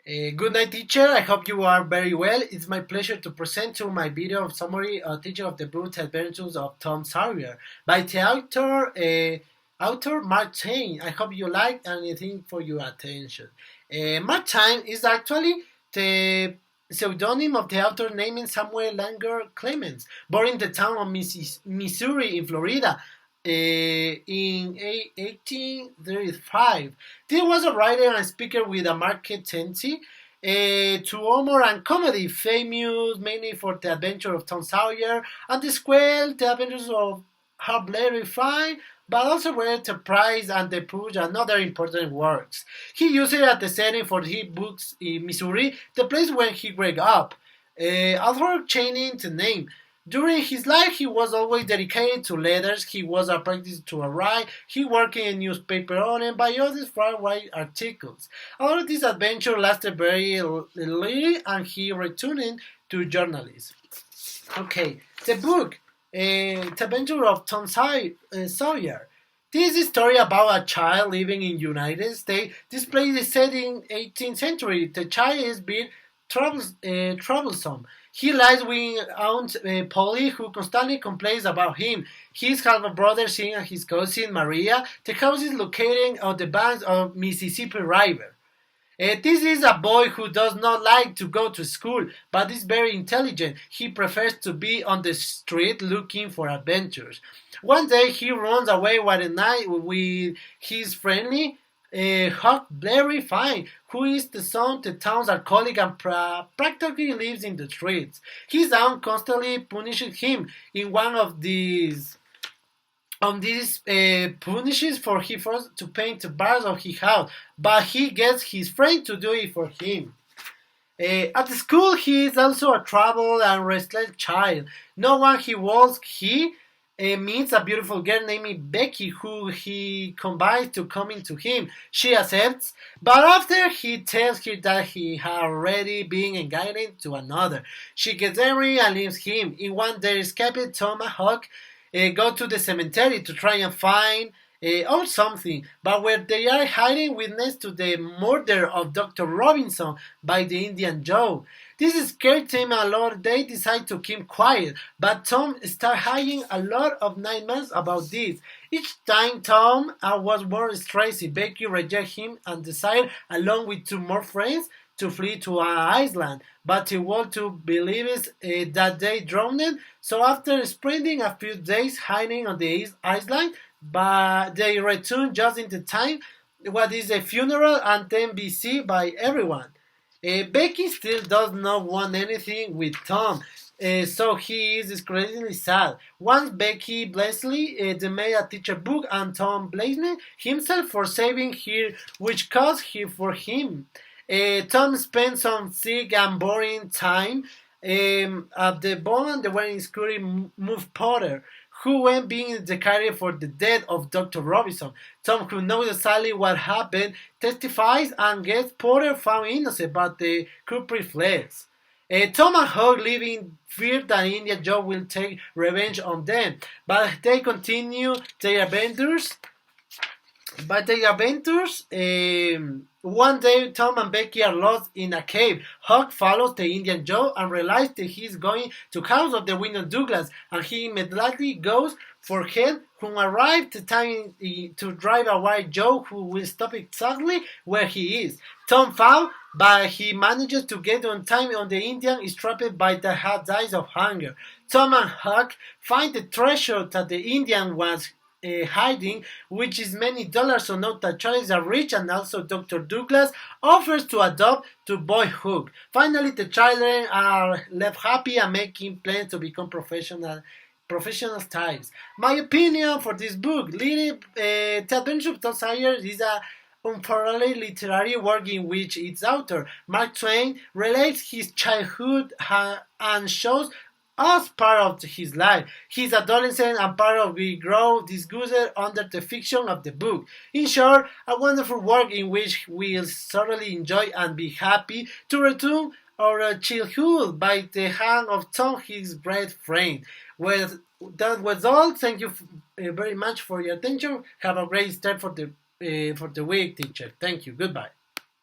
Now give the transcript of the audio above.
Good night, teacher. I hope you are very well. It's my pleasure to present to my video of summary teacher of the book Adventures of Tom Sawyer by the author Mark Twain. I hope you like anything for your attention. Mark Twain is actually the pseudonym of the author named Samuel Langer Clemens, born in the town of Missouri in Florida. In 1835. He was a writer and speaker with a marked tendency to humor and comedy, famous mainly for The Adventure of Tom Sawyer and the sequel, The Adventures of Huckleberry Finn, but also with Enterprise and The Pooch and other important works. He used it as the setting for his books in Missouri, the place where he grew up. Although changing the name, during his life, he was always dedicated to letters. He was apprenticed to a write. He worked in newspaper owning by others for write articles. All of this adventure lasted very little, and he returned to journalism. Okay, the book, The Adventure of Tom Sawyer. This is a story about a child living in the United States. This place is set in 18th century. The child is being troublesome. He lies with Aunt Polly, who constantly complains about him. His half-brother, Sean, and his cousin, Maria. The house is located on the banks of Mississippi River. This is a boy who does not like to go to school, but is very intelligent. He prefers to be on the street looking for adventures. One day, he runs away one night with his friendly Huckleberry Finn, who is the son of the town's alcoholic and practically lives in the streets. His aunt constantly punishes him. In one of these punishes for he forced to paint the bars of his house, but he gets his friend to do it for him. At the school, he is also a troubled and restless child. No one he wants meets a beautiful girl named Becky, who he convides to come into him. She accepts, but after he tells her that he had already been engaged to another, she gets angry and leaves him. In one day, escaped Tom and Huck go to the cemetery to try and find or something, but where they are hiding witness to the murder of Dr. Robinson by the Indian Joe. This scared Tim a lot. They decide to keep quiet, but Tom starts having a lot of nightmares about this. Each time Tom was more stressed, Becky rejects him and decides, along with two more friends, to flee to an island, but he wants to believe that they drowned. So after spending a few days hiding on the island, but they return just in the time what is a funeral and then be seen by everyone. Becky still does not want anything with Tom, so he is incredibly sad. Once Becky Blesley made a teacher book and Tom blamed himself for saving her, which caused her for him. Tom spent some sick and boring time at the Bond and when Scotty moved Potter, who went being dedicated for the death of Dr. Robinson. Tom, who knows exactly what happened, testifies and gets Potter found innocent, but the culprit flees. Tom and Huck live in fear that Indian Joe will take revenge on them, but they continue their adventures. One day, Tom and Becky are lost in a cave. Huck follows the Indian Joe and realizes that he is going to house of the Window Douglas, and he immediately goes for him, who arrives the time to drive away Joe, who will stop exactly where he is. Tom found, but he manages to get on time on the Indian is trapped by the hard dies of hunger. Tom and Huck find the treasure that the Indian was hiding, which is many dollars, so note that Charles are rich, and also Dr. Douglas offers to adopt to boy Hook. Finally, the children are left happy and making plans to become professional types. My opinion for this book, The Adventure of Tom Sawyer, is a unparalleled literary work in which its author, Mark Twain, relates his childhood and shows us part of his life, his adolescence, and part of we grow disgusted under the fiction of the book. In short, a wonderful work in which we'll thoroughly enjoy and be happy to return our childhood by the hand of Tom, his great friend. Well, that was all. Thank you very much for your attention. Have a great start for the week, teacher. Thank you. Goodbye.